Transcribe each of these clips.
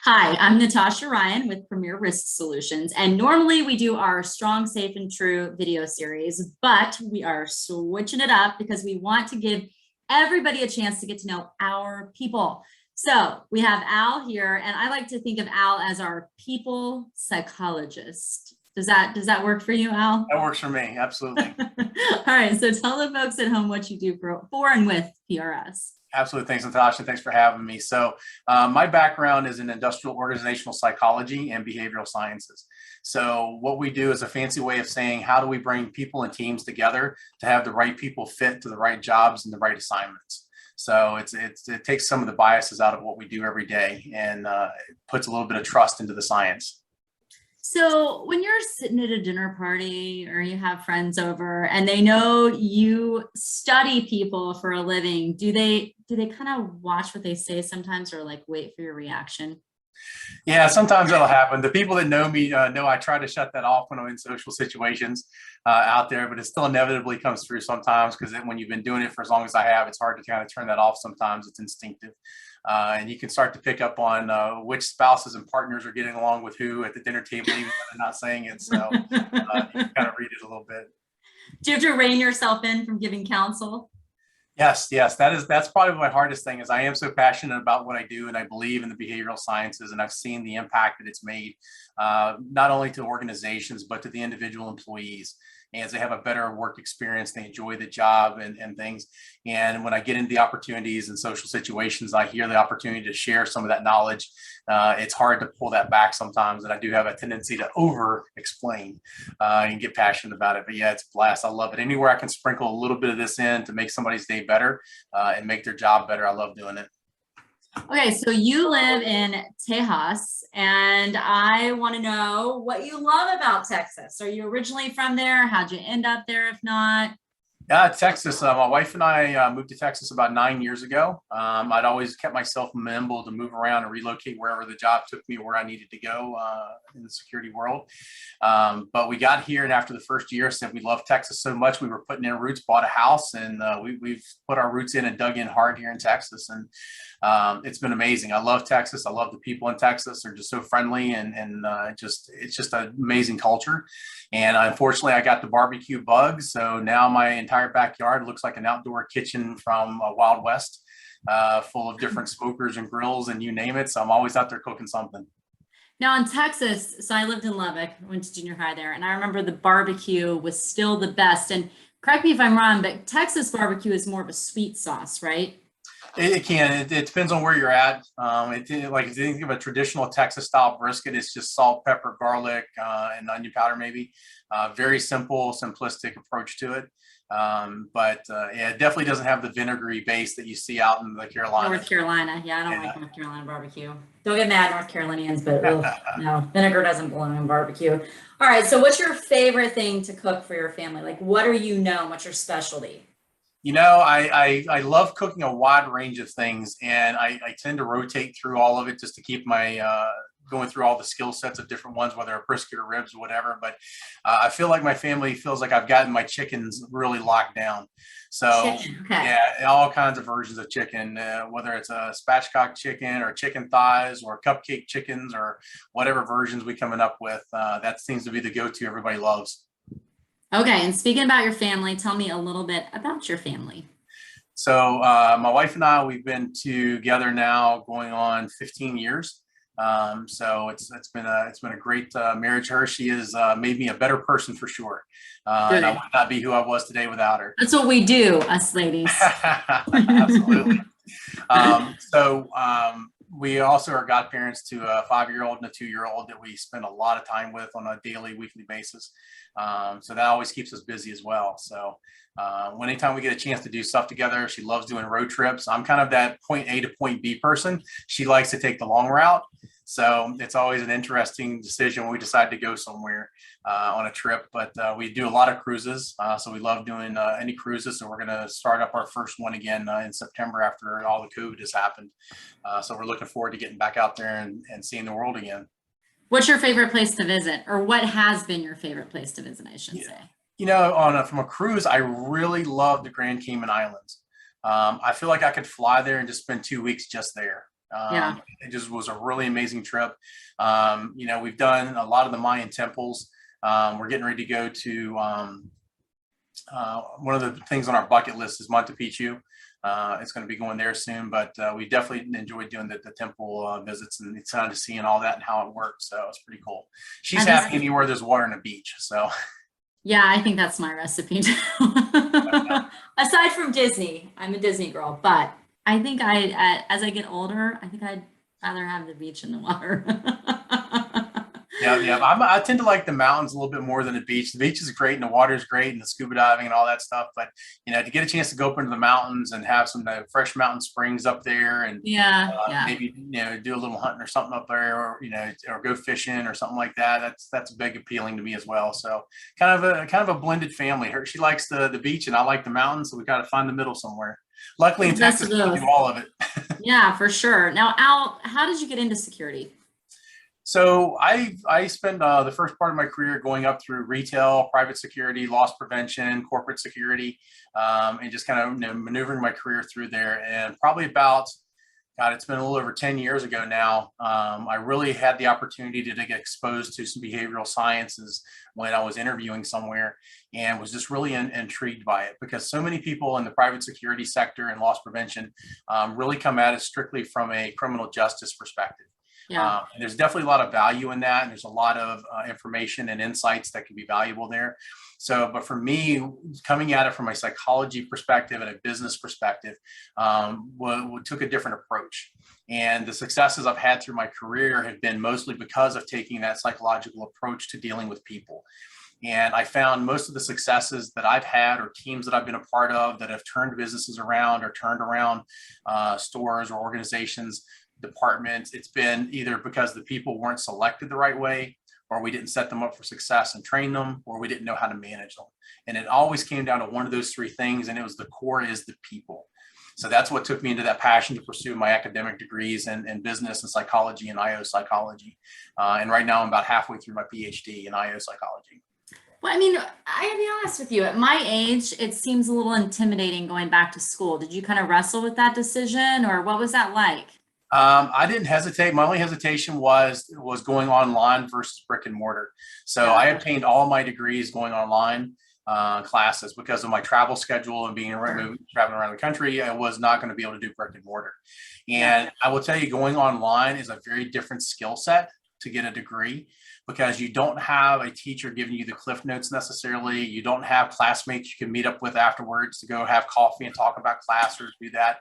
Hi, I'm Natasha Ryan with Premier Risk Solutions, and normally we do our Strong, Safe, and True video series, but we are switching it up because we want to give everybody a chance to get to know our people. So we have Al here, and I like to think of Al as our people psychologist. Does that work for you, Al? That works for me. Absolutely. All right, so tell the folks at home what you do for and with PRS. Absolutely. Thanks, Natasha. Thanks for having me. My background is in industrial organizational psychology and behavioral sciences. So, what we do is a fancy way of saying, how do we bring people and teams together to have the right people fit to the right jobs and the right assignments? So, it takes some of the biases out of what we do every day and it puts a little bit of trust into the science. So when you're sitting at a dinner party or you have friends over and they know you study people for a living, do they kind of watch what they say sometimes or like wait for your reaction? Yeah, sometimes that'll happen. The people that know me know I try to shut that off when I'm in social situations out there, but it still inevitably comes through sometimes because when you've been doing it for as long as I have, it's hard to kind of turn that off sometimes. It's instinctive. And you can start to pick up on which spouses and partners are getting along with who at the dinner table, even when they're not saying it. So you can kind of read it a little bit. Do you have to rein yourself in from giving counsel? Yes, that's probably my hardest thing is I am so passionate about what I do and I believe in the behavioral sciences and I've seen the impact that it's made not only to organizations but to the individual employees. And as they have a better work experience, they enjoy the job and things. And when I get into the opportunities and social situations, I hear the opportunity to share some of that knowledge. It's hard to pull that back sometimes, and I do have a tendency to over-explain and get passionate about it. But yeah, it's a blast. I love it. Anywhere I can sprinkle a little bit of this in to make somebody's day better and make their job better, I love doing it. Okay, so you live in Tejas, and I want to know what you love about Texas. Are you originally from there? How'd you end up there if not? Yeah, Texas. My wife and I moved to Texas about 9 years ago. I'd always kept myself nimble to move around and relocate wherever the job took me, where I needed to go in the security world. But we got here, and after the first year, said we loved Texas so much, we were putting in roots, bought a house, and we've put our roots in and dug in hard here in Texas. And it's been amazing. I love Texas. I love the people in Texas. They're just so friendly and it's just an amazing culture. And unfortunately, I got the barbecue bug. So now my entire backyard looks like an outdoor kitchen from Wild West, full of different smokers and grills and you name it. So I'm always out there cooking something. Now in Texas, so I lived in Lubbock, went to junior high there, and I remember the barbecue was still the best. And correct me if I'm wrong, but Texas barbecue is more of a sweet sauce, right? It can. It depends on where you're at. Like if you think of a traditional Texas style brisket, it's just salt, pepper, garlic, and onion powder, maybe. Very simple, simplistic approach to it. Yeah, it definitely doesn't have the vinegary base that you see out in the North Carolinas. Carolina. Yeah, I don't Yeah. like North Carolina barbecue. Don't get mad, North Carolinians, but ugh, no, vinegar doesn't belong in barbecue. All right, so what's your favorite thing to cook for your family? Like, what are you known? What's your specialty? You know, I love cooking a wide range of things, and I tend to rotate through all of it just to keep my going through all the skill sets of different ones, whether a brisket or ribs or whatever. But I feel like my family feels like I've gotten my chickens really locked down. So Chicken. Okay. yeah, all kinds of versions of chicken, whether it's a spatchcock chicken or chicken thighs or cupcake chickens or whatever versions we coming up with. That seems to be the go-to everybody loves. Okay, and speaking about your family, tell me a little bit about your family. My wife and I, we've been together now going on 15 years. So it's been a great marriage. Her, she has made me a better person for sure. And I Good. would not be who I was today without her. That's what we do, us ladies. Absolutely. We also are godparents to a 5-year-old and a 2-year-old that we spend a lot of time with on a daily, weekly basis. So that always keeps us busy as well. Anytime we get a chance to do stuff together, she loves doing road trips. I'm kind of that point A to point B person. She likes to take the long route. So it's always an interesting decision when we decide to go somewhere on a trip. But we do a lot of cruises. So we love doing any cruises. So we're going to start up our first one again in September after all the COVID has happened. So we're looking forward to getting back out there and seeing the world again. What's your favorite place to visit, or what has been your favorite place to visit, I should say? You know, from a cruise, I really love the Grand Cayman Islands. I feel like I could fly there and just spend 2 weeks just there. Yeah. It just was a really amazing trip. You know, we've done a lot of the Mayan temples. We're getting ready to go to one of the things on our bucket list is Monte Picchu. It's going to be going there soon, but we definitely enjoyed doing the temple visits and it's fun to see and all that and how it works. So it's pretty cool. She's happy anywhere there's water and a beach. So yeah, I think that's my recipe too. Aside from Disney, I'm a Disney girl, but I think as I get older, I think I'd rather have the beach and the water. yeah. I tend to like the mountains a little bit more than the beach. The beach is great and the water is great and the scuba diving and all that stuff. But, you know, to get a chance to go up into the mountains and have some fresh mountain springs up there and Yeah. maybe, you know, do a little hunting or something up there or, you know, or go fishing or something like that. That's big appealing to me as well. So kind of a blended family. She likes the beach and I like the mountains. So we got to find the middle somewhere. Luckily in Texas, we do all of it. Yeah, for sure. Now, Al, how did you get into security? So I spent the first part of my career going up through retail, private security, loss prevention, corporate security, and just kind of, you know, maneuvering my career through there. And probably about, God, it's been a little over 10 years ago now. I really had the opportunity to get exposed to some behavioral sciences when I was interviewing somewhere and was just really intrigued by it because so many people in the private security sector and loss prevention really come at it strictly from a criminal justice perspective. Yeah. And there's definitely a lot of value in that. And there's a lot of information and insights that can be valuable there. So, but for me, coming at it from a psychology perspective and a business perspective, we took a different approach. And the successes I've had through my career have been mostly because of taking that psychological approach to dealing with people. And I found most of the successes that I've had or teams that I've been a part of that have turned businesses around or turned around stores or organizations, departments, it's been either because the people weren't selected the right way, or we didn't set them up for success and train them, or we didn't know how to manage them. And it always came down to one of those three things, and it was the core is the people. So that's what took me into that passion to pursue my academic degrees in business and psychology and IO psychology. And right now I'm about halfway through my PhD in IO psychology. Well, I mean, I gotta be honest with you. At my age, it seems a little intimidating going back to school. Did you kind of wrestle with that decision, or what was that like? I didn't hesitate. My only hesitation was going online versus brick and mortar. So I obtained all my degrees going online classes because of my travel schedule and being traveling around the country. I was not going to be able to do brick and mortar. And I will tell you, going online is a very different skill set to get a degree because you don't have a teacher giving you the cliff notes necessarily. You don't have classmates you can meet up with afterwards to go have coffee and talk about class or do that.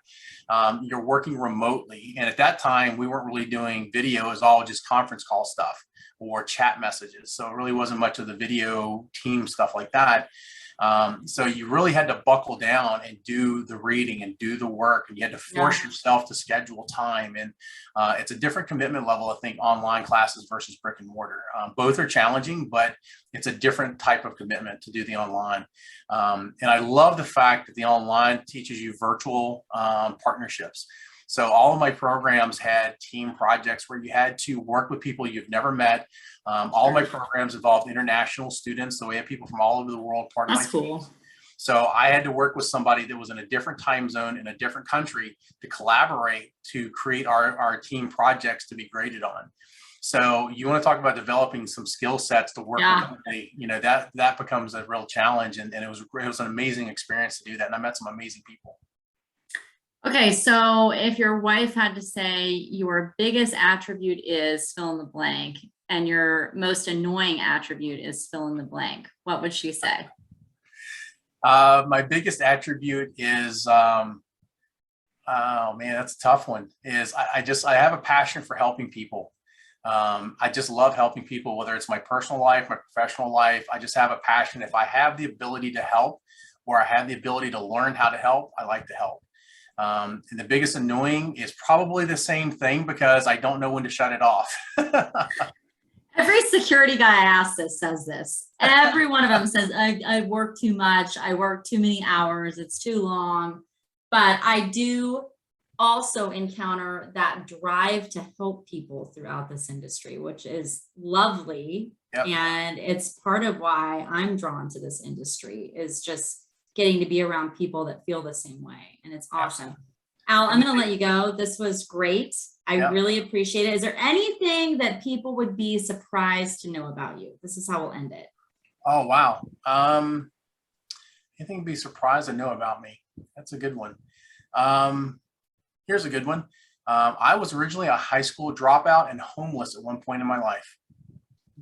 You're working remotely. And at that time, we weren't really doing video. It was all just conference call stuff or chat messages. So it really wasn't much of the video team stuff like that. So you really had to buckle down and do the reading and do the work, and you had to force yourself to schedule time. And it's a different commitment level, I think, online classes versus brick and mortar. Both are challenging, but it's a different type of commitment to do the online. And I love the fact that the online teaches you virtual partnerships. So all of my programs had team projects where you had to work with people you've never met. All of my programs involved international students. So we had people from all over the world part of my team. So I had to work with somebody that was in a different time zone in a different country to collaborate to create our team projects to be graded on. So you want to talk about developing some skill sets to work with, you know, that becomes a real challenge. And it was an amazing experience to do that. And I met some amazing people. Okay, so if your wife had to say your biggest attribute is fill in the blank and your most annoying attribute is fill in the blank, what would she say? My biggest attribute is, oh man, that's a tough one, is I have a passion for helping people. I just love helping people, whether it's my personal life, my professional life. I just have a passion. If I have the ability to help or I have the ability to learn how to help, I like to help. And the biggest annoying is probably the same thing because I don't know when to shut it off. Every security guy I ask this says this. Every one of them says, I work too much. I work too many hours. It's too long. But I do also encounter that drive to help people throughout this industry, which is lovely. Yep. And it's part of why I'm drawn to this industry is just getting to be around people that feel the same way. And it's awesome. Al, I'm going to let you go. This was great. I Yeah. really appreciate it. Is there anything that people would be surprised to know about you? This is how we'll end it. Oh, wow. Anything to be surprised to know about me? That's a good one. Here's a good one. I was originally a high school dropout and homeless at one point in my life.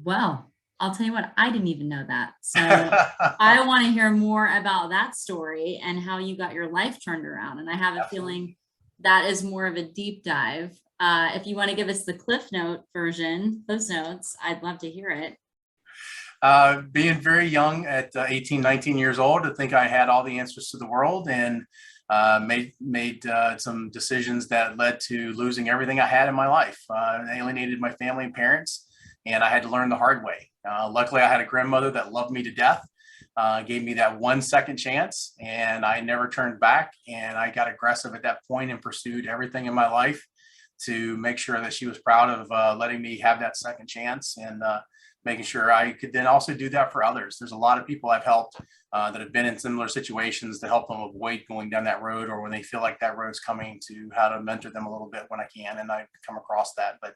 Well, I'll tell you what, I didn't even know that. So I want to hear more about that story and how you got your life turned around. And I have a feeling that is more of a deep dive. If you want to give us the Cliff Note version, those notes, I'd love to hear it. Being very young at 18, 19 years old, to think I had all the answers to the world, and made some decisions that led to losing everything I had in my life. Alienated my family and parents, and I had to learn the hard way. Luckily, I had a grandmother that loved me to death, gave me that 1 second chance, and I never turned back. And I got aggressive at that point and pursued everything in my life to make sure that she was proud of letting me have that second chance, and making sure I could then also do that for others. There's a lot of people I've helped that have been in similar situations to help them avoid going down that road, or when they feel like that road's coming, to how to mentor them a little bit when I can. And I come across that. But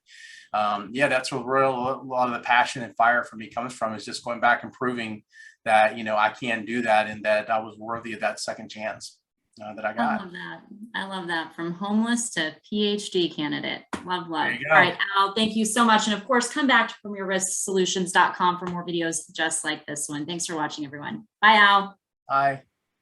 yeah, that's where a lot of the passion and fire for me comes from, is just going back and proving that, I can do that, and that I was worthy of that second chance that I got. I love that. I love that. From homeless to PhD candidate. Love. There you go. All right, Al, thank you so much. And of course, come back to premierrisksolutions.com for more videos just like this one. Thanks for watching, everyone. Bye, Al. Bye.